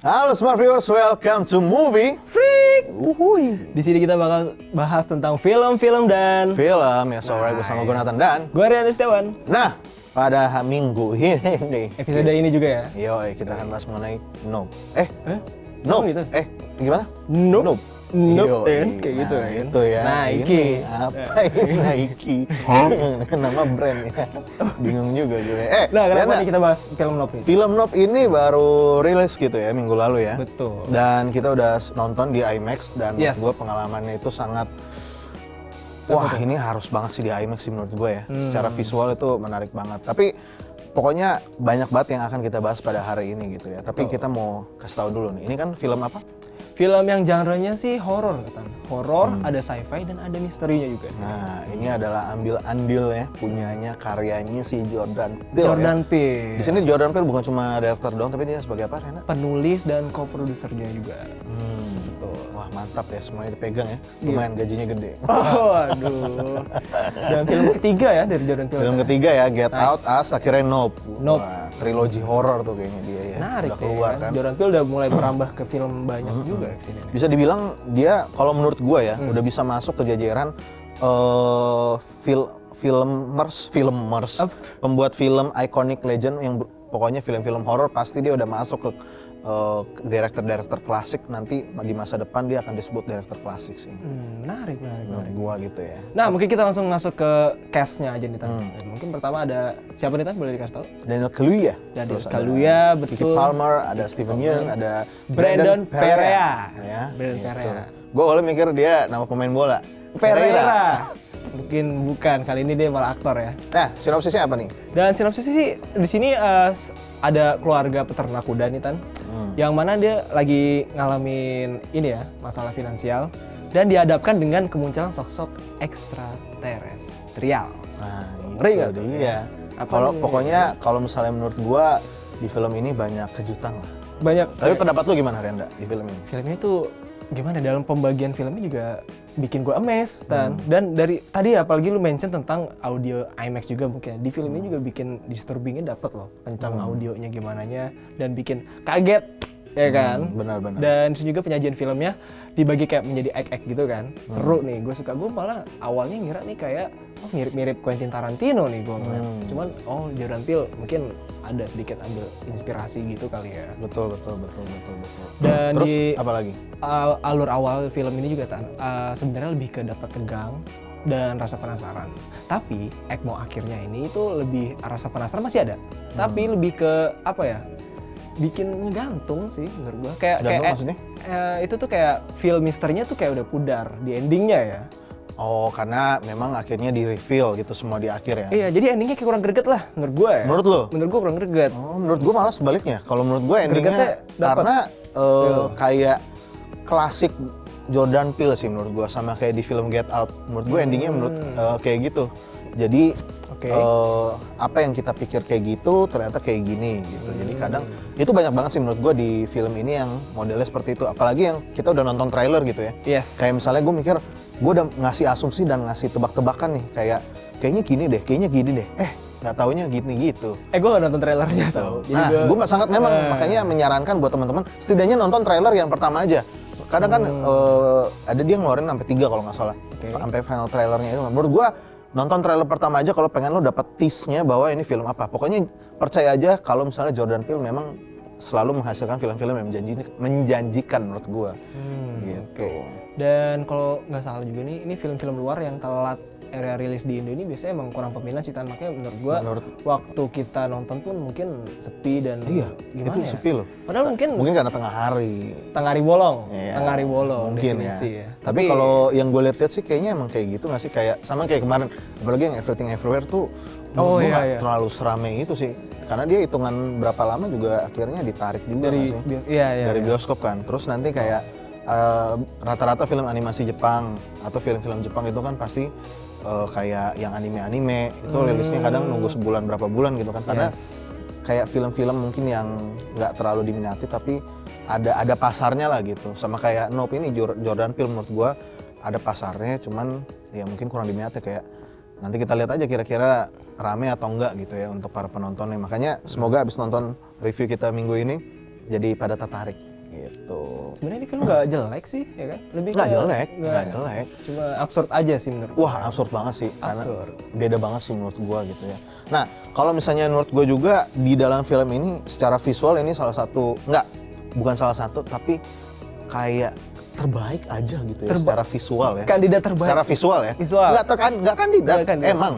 Halo Smart Viewers, welcome to Movie Freak. Di sini kita bakal bahas tentang film-film dan Film ya, sore gue sama Gonatan dan gue Rian Setiawan. Nah, pada minggu ini nih Episode ini juga ya. kita akan bahas mengenai Nope. Oh, Nope. gitu. Gimana? Nope. Nope, Yoi. kan? Kayak gitu ya. Itu ya. Nike. Ini apa ini Nike? Nama brand ya. Bingung juga gue. Nah, kenapa Riana, nih kita bahas film Nope nih? film Nope ini baru rilis gitu ya minggu lalu ya. Betul. Dan kita udah nonton di IMAX dan menurut Yes. gue pengalamannya itu sangat wah ini harus banget sih di IMAX sih menurut gue ya. Secara visual itu menarik banget. Tapi pokoknya banyak banget yang akan kita bahas pada hari ini gitu ya. Tapi kita mau kasih tahu dulu nih. Ini kan film apa? Film yang genre-nya sih horor katanya. Horor, ada sci-fi dan ada misterinya juga sih. Nah, ini adalah ambil andil ya punyanya karyanya si Jordan Peele. Jordan ya. Peele. Di sini Jordan Peele bukan cuma director doang tapi dia sebagai apa, Rena? Penulis dan co-produsernya juga. Betul. Wah, mantap ya semuanya dipegang ya. Lumayan gajinya gede. Oh, aduh. Dan film ketiga ya dari Jordan Peele. Film ketiga ya, Get Nice. Out, Us, akhirnya Nope. Nope. Wah, trilogi horor tuh kayaknya dia ya. Menarik Udah keluar kan. Jordan Peele udah mulai merambah ke film banyak juga kesini. Bisa dibilang dia kalau menurut gua ya udah bisa masuk ke jajaran filmers, pembuat film iconic legend yang pokoknya film-film horor pasti dia udah masuk ke director klasik, nanti di masa depan dia akan disebut director klasik sih. Menarik. Menurut gua gitu ya. Nah, mungkin kita langsung masuk ke cast-nya aja nih, Tan. Mungkin pertama ada siapa nih, Tan? Boleh dikasih tahu? Daniel Kaluuya. Daniel Terus Kaluuya, ada betul. Kiki Palmer, ada Steven Yeun, ada Brandon Perea. Ya, Brandon gitu. Perea. Gua awalnya mikir dia nama pemain bola. Pereira. Mungkin bukan, kali ini dia malah aktor ya. Nah, sinopsisnya apa nih? Dan sinopsisnya sih di sini ada keluarga peternak kuda nih, Tan. Yang mana dia lagi ngalamin ini ya, masalah finansial dan dihadapkan dengan kemunculan sosok ekstraterestrial. Nah, Ngeri itu nggak tuh? dia. Apa Kalau nih? pokoknya kalau misalnya menurut gua di film ini banyak kejutan lah. Banyak Tapi pendapat lu gimana, Renda, di film ini? filmnya tuh gimana, dalam pembagian filmnya juga bikin gue amazed dan dari tadi apalagi lu mention tentang audio IMAX juga, mungkin di film ini juga bikin disturbingnya dapet loh, kencang audionya gimananya dan bikin kaget ya kan. Benar-benar. Dan di sini juga penyajian filmnya dibagi kayak menjadi act gitu kan, seru nih. Gue malah awalnya ngira nih kayak mirip-mirip Quentin Tarantino nih gue ngeliat. Cuman Jordan Peele mungkin ada sedikit ambil inspirasi gitu kali ya. Betul. Dan Terus di apa lagi? alur awal film ini juga sebenarnya lebih ke dapat tegang dan rasa penasaran. Tapi mau akhirnya ini itu lebih rasa penasaran masih ada. Tapi lebih ke apa ya? Bikin ngegantung sih menurut gua. Gantung maksudnya? Itu tuh kayak feel misterinya tuh kayak udah pudar di endingnya ya. Oh, karena memang akhirnya di-reveal gitu semua di akhir ya? Iya, jadi endingnya kayak kurang greget lah menurut gua ya. Menurut lu? Menurut gua kurang greget. Oh, menurut gua malah sebaliknya. Kalau menurut gua Gregetnya endingnya dapet. karena kayak klasik Jordan Peele sih menurut gua, sama kayak di film Get Out. Menurut gua endingnya kayak gitu. Jadi Oke. apa yang kita pikir kayak gitu ternyata kayak gini gitu. Jadi kadang itu banyak banget sih menurut gua di film ini yang modelnya seperti itu. Apalagi yang kita udah nonton trailer gitu ya. Yes. Kayak misalnya gue mikir, gue udah ngasih asumsi dan ngasih tebak-tebakan nih, kayaknya gini deh. Nggak taunya gini gitu. Gue gak nonton trailernya tau. Jadi Nah, gue sangat memang makanya menyarankan buat teman-teman setidaknya nonton trailer yang pertama aja. Kadang kan ada dia ngeluarin sampai 3 kalau nggak salah, sampai final trailernya itu. Menurut gue nonton trailer pertama aja kalau pengen lo dapat tease-nya bahwa ini film apa. Pokoknya percaya aja kalau misalnya Jordan Peele memang selalu menghasilkan film-film yang menjanjikan menurut gue. Gitu. Dan kalau nggak salah juga nih, ini film-film luar yang telat area rilis di Indo ini biasanya emang kurang peminat sih, Tan. Makanya menurut gua waktu kita nonton pun mungkin sepi dan gimana itu ya? sepi loh. Padahal mungkin karena tengah hari bolong, Iya, tengah hari bolong mungkin definisi ya. Tapi kalau yang gue lihat sih kayaknya emang kayak gitu nggak sih, kayak sama kayak kemarin, apalagi yang Everything Everywhere tuh nggak terlalu serame itu sih, karena dia hitungan berapa lama juga akhirnya ditarik juga dari nggak sih? Dari bioskop kan. Terus nanti kayak rata-rata film animasi Jepang atau film-film Jepang itu kan pasti kayak yang anime-anime itu rilisnya kadang nunggu sebulan berapa bulan gitu kan, karena kayak film-film mungkin yang nggak terlalu diminati tapi ada pasarnya lah gitu. Sama kayak Nope ini Jordan Peele menurut gua ada pasarnya, cuman ya mungkin kurang diminati. Kayak nanti kita lihat aja kira-kira rame atau enggak gitu ya untuk para penontonnya. Makanya semoga abis nonton review kita minggu ini jadi pada tertarik. gitu. Sebenarnya ini film nggak jelek sih, ya kan? Lebih Nggak ke- jelek, nggak- nggak jelek. Cuma absurd aja sih menurut Wah, gue. absurd banget sih, karena Absurd. beda banget sih menurut gua gitu ya. Nah, kalau misalnya menurut gua juga di dalam film ini secara visual ini salah satu, bukan salah satu, tapi kayak terbaik aja gitu ya secara visual ya. Kandidat terbaik. Secara visual ya. Visual. Nggak kandidat, Nggak kandidat. emang.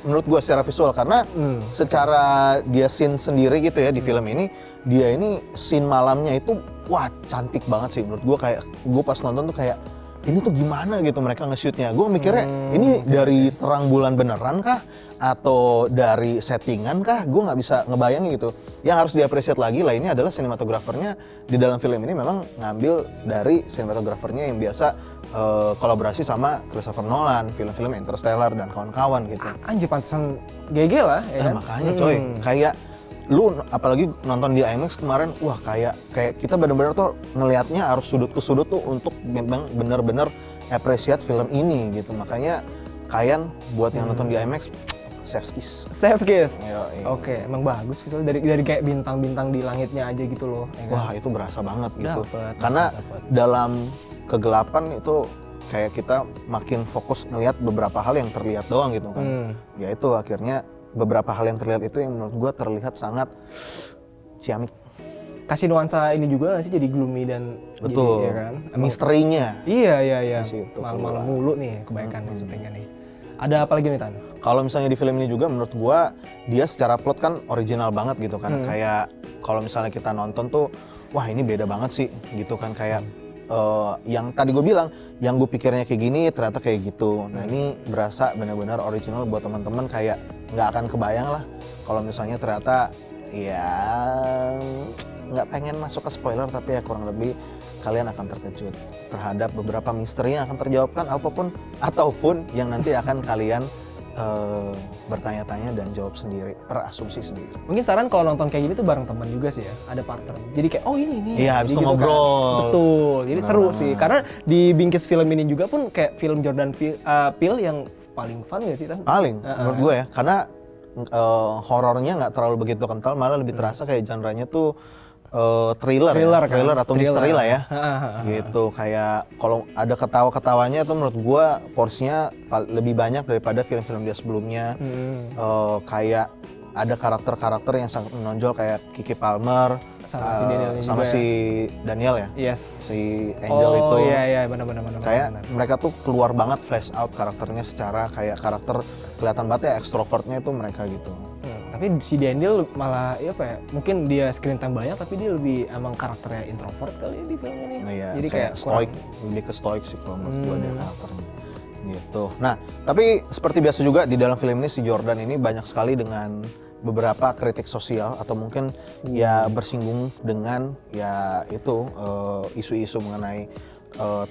Menurut gua secara visual, karena secara dia scene sendiri gitu ya di film ini, dia ini scene malamnya itu wah cantik banget sih menurut gua. Kayak gua pas nonton tuh kayak ini tuh gimana gitu mereka nge-shootnya. Gue mikirnya ini dari terang bulan beneran kah? Atau dari settingan kah? Gue nggak bisa ngebayangin gitu. Yang harus diapresiasi lagi lainnya adalah sinematografernya di dalam film ini memang ngambil dari sinematografernya yang biasa kolaborasi sama Christopher Nolan, film-film Interstellar dan kawan-kawan gitu. Anjir, pantesan GG lah, ya kan? Makanya coy, kayak lu apalagi nonton di IMAX kemarin, wah kayak kita benar-benar tuh ngelihatnya harus sudut ke sudut tuh untuk memang benar-benar appreciate film ini gitu. Makanya kalian buat yang nonton di IMAX, chef's kiss. Safe kiss. Yoi. Oke, emang bagus visual dari kayak bintang-bintang di langitnya aja gitu loh. Ya kan? Wah itu berasa banget gitu. Dapet, Karena dapet. dalam kegelapan itu kayak kita makin fokus ngelihat beberapa hal yang terlihat doang gitu kan. Ya itu akhirnya beberapa hal yang terlihat itu yang menurut gua terlihat sangat ciamik. Kasih nuansa ini juga nggak sih, jadi gloomy dan Betul. jadi, ya kan? Emang- Misterinya. Iya. Di situ Malam-malam keluar. mulu nih kebanyakan nih syutingnya nih. Ada apa lagi nih, Tan? Kalau misalnya di film ini juga menurut gua dia secara plot kan original banget gitu kan. Kayak kalau misalnya kita nonton tuh wah ini beda banget sih gitu kan, kayak yang tadi gue bilang yang gue pikirnya kayak gini ternyata kayak gitu. Nah ini berasa benar-benar original buat teman-teman, kayak nggak akan kebayang lah kalau misalnya ternyata ya nggak pengen masuk ke spoiler tapi ya kurang lebih kalian akan terkejut terhadap beberapa misteri yang akan terjawabkan ataupun yang nanti akan kalian bertanya-tanya dan jawab sendiri, berasumsi sendiri. Mungkin saran kalau nonton kayak gini tuh bareng teman juga sih ya, ada partner. Jadi kayak oh ini. Iya, habis Jadi itu ngobrol. Kan. Betul. Jadi Benar seru banget. sih. Karena di bingkis film ini juga pun kayak film Jordan Peele yang paling fun gak sih, Tan? Paling menurut gue ya, karena horornya nggak terlalu begitu kental, malah lebih terasa kayak genre-nya tuh thriller Thriller kan? atau Thriller. misteri lah ya. Gitu, kayak kalau ada ketawa-ketawanya itu menurut gua porsinya lebih banyak daripada film-film dia sebelumnya. Kayak ada karakter-karakter yang sangat menonjol kayak Kiki Palmer Sama si Daniel sama juga si Daniel ya, Yes. si Angel itu. Iya, benar. Kayak mereka tuh keluar banget flash out karakternya, secara kayak karakter kelihatan banget ya extrovertnya itu mereka gitu. Tapi si Daniel malah ya apa ya? Mungkin dia screen time banyak tapi dia lebih emang karakternya introvert kali ya di film ini. Nah, iya, Jadi kayak stoik, lebih ke stoik sih kalau menurut gua dia karakternya. Gitu. Nah, tapi seperti biasa juga di dalam film ini si Jordan ini banyak sekali dengan beberapa kritik sosial atau mungkin ya bersinggung dengan ya itu isu-isu mengenai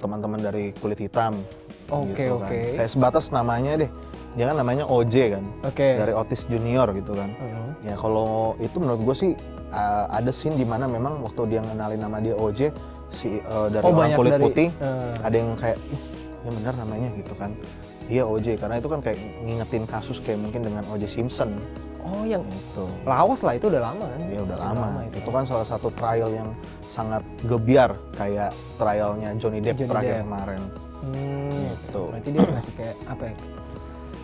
teman-teman dari kulit hitam. Oke. Kayak sebatas namanya deh. Dia kan namanya OJ kan. Oke. Dari Otis Junior gitu kan. Ya kalau itu menurut gue sih ada scene di mana memang waktu dia ngenalin nama dia OJ dari orang banyak kulit dari- putih ada yang kayak ih ya benar namanya gitu kan. Iya OJ, karena itu kan kayak ngingetin kasus kayak mungkin dengan OJ Simpson. Oh, yang Gitu. lawas lah itu udah lama kan? Ya udah lama. Itu kan salah satu trial yang sangat gebiar kayak trialnya Johnny Depp terakhir Depp. kemarin. Gitu. Berarti dia ngasih kayak apa ya?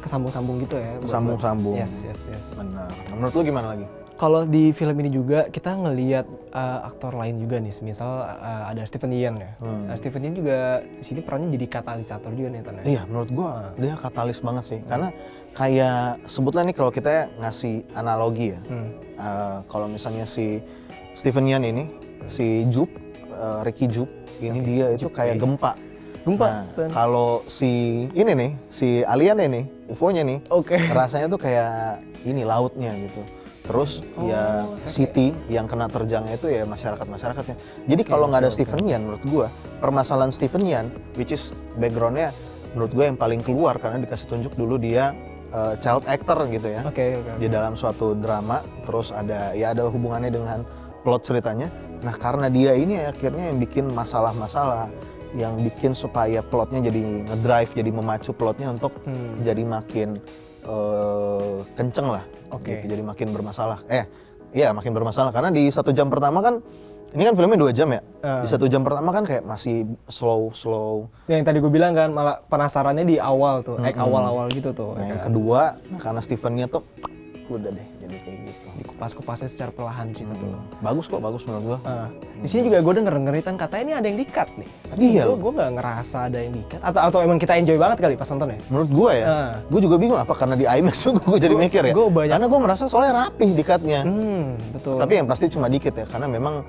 Kesambung-sambung gitu ya? Sambung-sambung. Yes. Benar. Nah, menurut lu gimana lagi? Kalau di film ini juga kita ngelihat aktor lain juga nih, misal ada Steven Yeun ya. Steven Yeun juga di sini perannya jadi katalisator juga nih, Tan. Iya, menurut gua dia katalis banget sih. Karena kayak sebutlah nih kalau kita ngasih analogi ya. Kalau misalnya si Steven Yeun ini, si Ricky Jupp, ini dia itu kayak gempa. Nah, kalau si ini nih, si alien ini, UFO-nya nih, rasanya tuh kayak ini lautnya gitu. Terus ya city yang kena terjangnya itu ya masyarakat-masyarakatnya. Jadi kalau nggak ada Steven Yeun, menurut gua permasalahan Steven Yeun, which is background-nya menurut gua yang paling keluar karena dikasih tunjuk dulu dia child actor gitu ya. Di dalam suatu drama, terus ada hubungannya dengan plot ceritanya. Nah karena dia ini akhirnya yang bikin masalah-masalah, yang bikin supaya plotnya jadi ngedrive, jadi memacu plotnya untuk jadi makin kenceng lah. Gitu, jadi makin bermasalah. Makin bermasalah karena di 1 jam pertama kan ini kan filmnya 2 jam ya. Di 1 jam pertama kan kayak masih slow. Yang tadi gue bilang kan malah penasarannya di awal tuh, awal-awal gitu tuh. Nah, ya yang kan? kedua, karena Steven-nya tuh udah deh jadi kayak gitu. Dikupas-kupasnya secara perlahan sih tuh. Bagus kok, bagus menurut gua. Di sini juga gue denger-dengeritan katanya ini ada yang di-cut nih. Tapi Iya. gue nggak ngerasa ada yang di-cut. Atau emang kita enjoy banget kali pas nonton ya? Menurut gua ya, gua juga bingung apa karena di IMAX juga gua jadi mikir ya. Karena gua merasa soalnya rapih di cut-nya. Betul. Tapi yang pasti cuma dikit ya, karena memang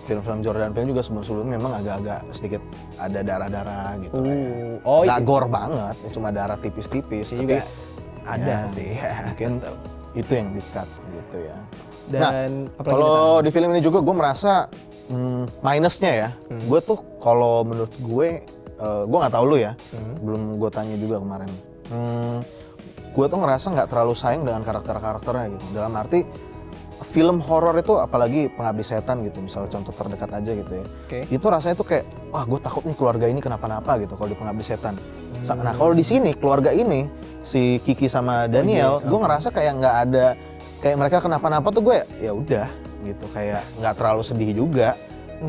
film-film Jordan Peele juga sebelum-sebelumnya memang agak-agak sedikit ada darah-darah gitu lah ya. Nggak gore banget, cuma darah tipis-tipis. Tapi juga ada ya, sih. Mungkin itu yang di-cut gitu ya. Dan nah, kalau di film ini juga gue merasa minusnya ya, gue tuh kalau menurut gue nggak tahu lu ya, belum gue tanya juga kemarin. Gue tuh ngerasa nggak terlalu sayang dengan karakter-karakternya gitu. Dalam arti film horor itu apalagi Pengabdi Setan gitu, misalnya contoh terdekat aja gitu ya. Itu rasanya tuh kayak, wah gue takut nih keluarga ini kenapa-napa gitu kalau di Pengabdi Setan. Nah kalau di sini keluarga ini si Kiki sama Daniel, gue ngerasa kayak nggak ada kayak mereka kenapa-napa tuh gue ya udah gitu, kayak nggak terlalu sedih juga.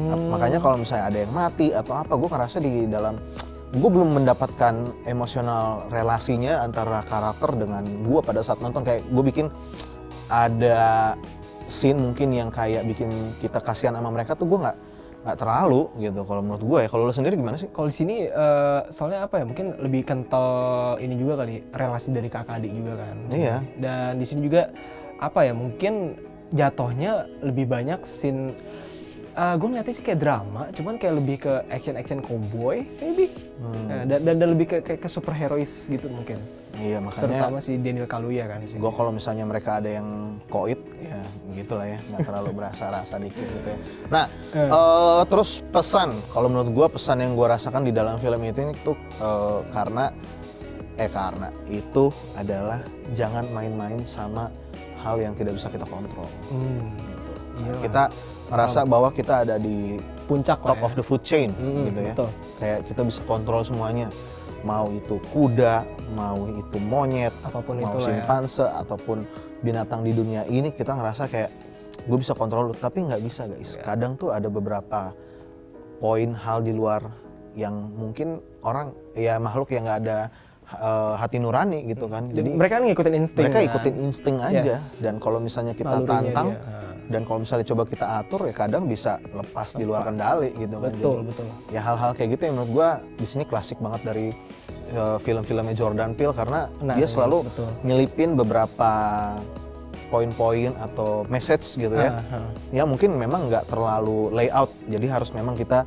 Makanya kalau misalnya ada yang mati atau apa, gue ngerasa di dalam gue belum mendapatkan emosional relasinya antara karakter dengan gue pada saat nonton. Kayak gue bikin ada scene mungkin yang kayak bikin kita kasihan sama mereka tuh gue nggak terlalu gitu kalau menurut gue ya. Kalau lo sendiri gimana sih? Kalau di sini soalnya apa ya, mungkin lebih kental ini juga kali, relasi dari kakak adik juga kan. Iya. Dan di sini juga apa ya, mungkin jatuhnya lebih banyak scene, gue ngeliatnya sih kayak drama, cuman kayak lebih ke action cowboy maybe. Dan lebih ke superherois gitu mungkin. Iya, makanya terutama si Daniel Kaluuya kan. Gue kalau misalnya mereka ada yang koit ya gitulah ya, nggak terlalu berasa dikit gitu ya. Nah terus pesan, kalau menurut gue pesan yang gue rasakan di dalam film ini tuh karena itu adalah jangan main-main sama hal yang tidak bisa kita kontrol. Gitu. Kita ngerasa bahwa kita ada di puncak top of the food chain gitu ya. Betul. Kayak kita bisa kontrol semuanya. Mau itu kuda, mau itu monyet, apapun mau itulah simpanse, ataupun binatang di dunia ini, kita ngerasa kayak gue bisa kontrol, tapi nggak bisa guys. Kadang tuh ada beberapa poin hal di luar yang mungkin orang ya makhluk yang nggak ada hati nurani gitu kan. Jadi mereka ngikutin insting. Mereka ikutin insting aja. Dan kalau misalnya kita tantang dan kalau misalnya coba kita atur ya kadang bisa lepas di luar kendali gitu kan. Betul. Ya hal-hal kayak gitu yang menurut gua di sini klasik banget dari film-filmnya Jordan Peele, karena dia selalu nyelipin beberapa poin-poin atau message gitu ya. Ya mungkin memang nggak terlalu layout, jadi harus memang kita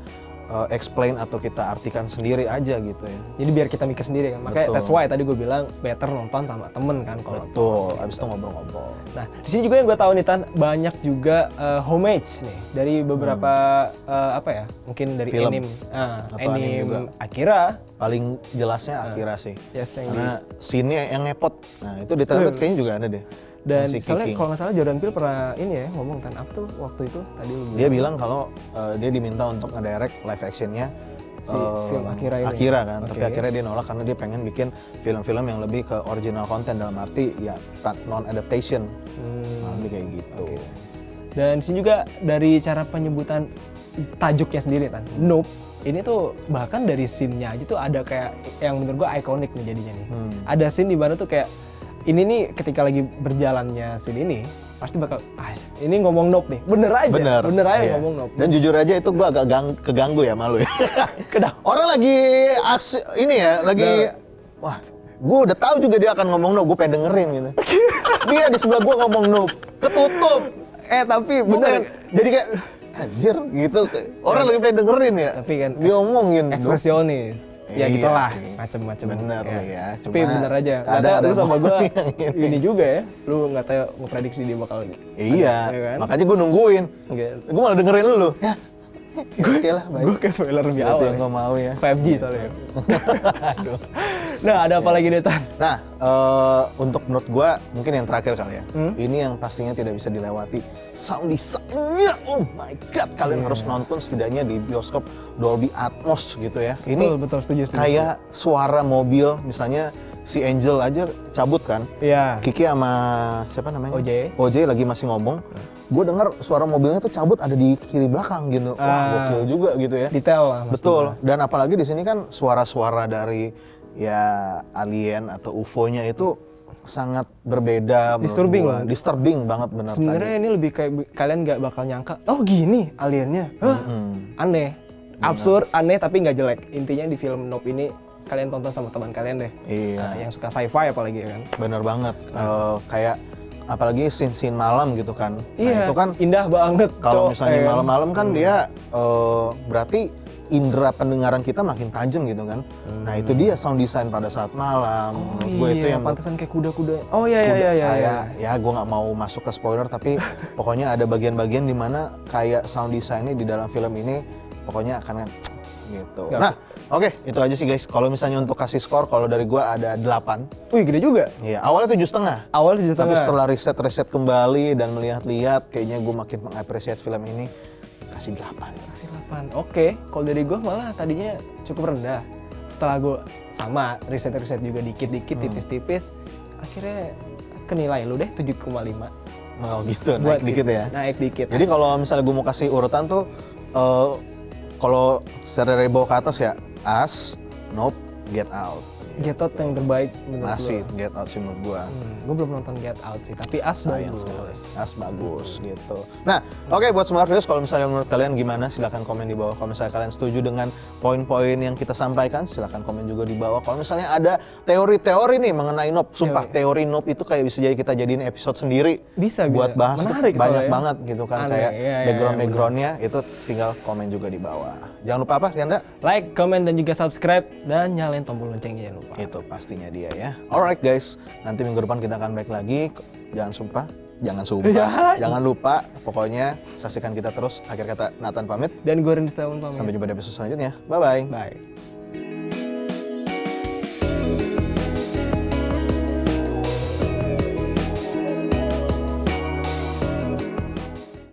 explain atau kita artikan sendiri aja gitu ya. Jadi biar kita mikir sendiri kan. Makanya that's why tadi gue bilang better nonton sama temen kan kalau. Betul, abis itu ngobrol-ngobrol. Nah, di sini juga yang gue tahu nih Tan, banyak juga homage nih dari beberapa apa ya? Mungkin dari film. anime Akira. Paling jelasnya Akira sih. Yes, karena scene-nya yang ngepot. Nah, itu di trailer kayaknya juga ada deh. Dan soalnya kalau nggak salah Jordan Peele pernah ini ya ngomong kan apa tuh waktu itu tadi dia bilang kalau dia diminta untuk ngedirect live actionnya si film Akira ini. Akira kan, tapi akhirnya dia nolak karena dia pengen bikin film-film yang lebih ke original content, dalam arti ya non adaptation. Lebih kayak gitu. Dan di sini juga dari cara penyebutan tajuknya sendiri kan, Nope. Ini tuh bahkan dari scene-nya aja tuh ada kayak yang menurut gua ikonik nih jadinya nih. Ada scene di mana tuh kayak ini nih ketika lagi berjalannya scene ini pasti bakal ini ngomong nope nih, bener aja ngomong nope. Dan jujur aja itu gua agak keganggu ya malu ya. Orang lagi aksi ini ya, lagi wah, gua udah tahu juga dia akan ngomong nope, gua pengen dengerin gitu. Dia di sebelah gua ngomong nope, ketutup. Tapi bener, jadi kayak anjir gitu. Orang lagi pengen dengerin ya. Tapi kan dia ngomongin ekspresionis. Ya gitulah, macem-macem. Bener ya. Tapi bener aja. Ada lu sama gua ini juga ya. Lu nggak tahu ngeprediksi dia bakal. Iya. Kan? Makanya gua nungguin. Gua malah dengerin lu. Ya. Oke lah, baik. Gue ke spoiler lebih awal. Yang gua mau ya. 5G soalnya. Aduh. Nah, ada apa lagi nih Tan? Nah, untuk menurut gua mungkin yang terakhir kali ya. Ini yang pastinya tidak bisa dilewati. Sound design-nya, oh my god, kalian harus nonton setidaknya di bioskop Dolby Atmos gitu ya. Ini betul, setuju. Kayak suara mobil, misalnya si Angel aja cabut kan. Iya. Kiki sama siapa namanya? OJ. lagi masih ngomong. Gue dengar suara mobilnya tuh cabut ada di kiri belakang gitu. Wah, gokil juga gitu ya. Detail lah. Betul. Dan apalagi di sini kan suara-suara dari ya alien atau UFO-nya itu sangat berbeda menurut Disturbing gua. loh. Disturbing banget benar Sebenarnya tadi. ini lebih kayak kalian nggak bakal nyangka, oh gini aliennya, hah? Aneh, absurd, aneh tapi nggak jelek. Intinya di film Nope ini kalian tonton sama teman kalian deh. Iya. Nah, yang suka sci-fi apalagi kan. Bener banget. Kayak apalagi scene-scene malam gitu kan. Iya. Nah, itu kan indah banget. kalau Cok. misalnya malam-malam kan dia berarti indera pendengaran kita makin tajam gitu kan. Nah, itu dia sound design pada saat malam. Menurut gue itu yang pantesan kayak kuda-kuda. Oh iya iya iya. kayak ya gue nggak mau masuk ke spoiler tapi pokoknya ada bagian-bagian di mana kayak sound desainnya di dalam film ini pokoknya akan gitu. Gak. Nah, oke, itu aja sih guys. Kalau misalnya untuk kasih skor, kalau dari gue ada 8. Wih gede juga. Iya, awalnya 7,5. Awal 7,5. Tapi setelah riset kembali dan melihat-lihat, kayaknya gue makin mengapresiasi film ini. Kasih 8. Kasih 8. Oke, kalau dari gue malah tadinya cukup rendah. Setelah gue sama riset-riset juga dikit-dikit, tipis-tipis, akhirnya kenilai lu deh 7,5. Oh gitu, Buat naik dikit ya. Naik dikit. Jadi kalau misalnya gue mau kasih urutan tuh, kalau secara dari bawah ke atas ya, Us, Nope, Get Out. Get Out yang terbaik menurut Masih lu. Get Out sih menurut gue. Gue belum nonton Get Out sih, tapi Us Sayang bagus. sekali. As bagus gitu. Nah, oke buat Smart Viewers, kalau misalnya menurut kalian gimana, silahkan komen di bawah. Kalau misalnya kalian setuju dengan poin-poin yang kita sampaikan, silahkan komen juga di bawah. Kalau misalnya ada teori-teori nih mengenai Nope, sumpah teori Nope itu kayak bisa jadi kita jadiin episode sendiri. Bisa buat bisa. bahas tuh Menarik banyak soalnya. banget gitu kan. Aneh, Kayak iya, background-backgroundnya itu tinggal komen juga di bawah. Jangan lupa apa, Yanda? Like, comment, dan juga subscribe, dan nyalain tombol loncengnya jangan lupa. Itu pastinya dia ya. Alright guys, nanti minggu depan kita akan balik lagi. Jangan sumpah, jangan lupa. Pokoknya saksikan kita terus. Akhir kata Nathan pamit. Dan gue Randy Setiawan pamit. Sampai jumpa di episode selanjutnya. Bye bye. Bye.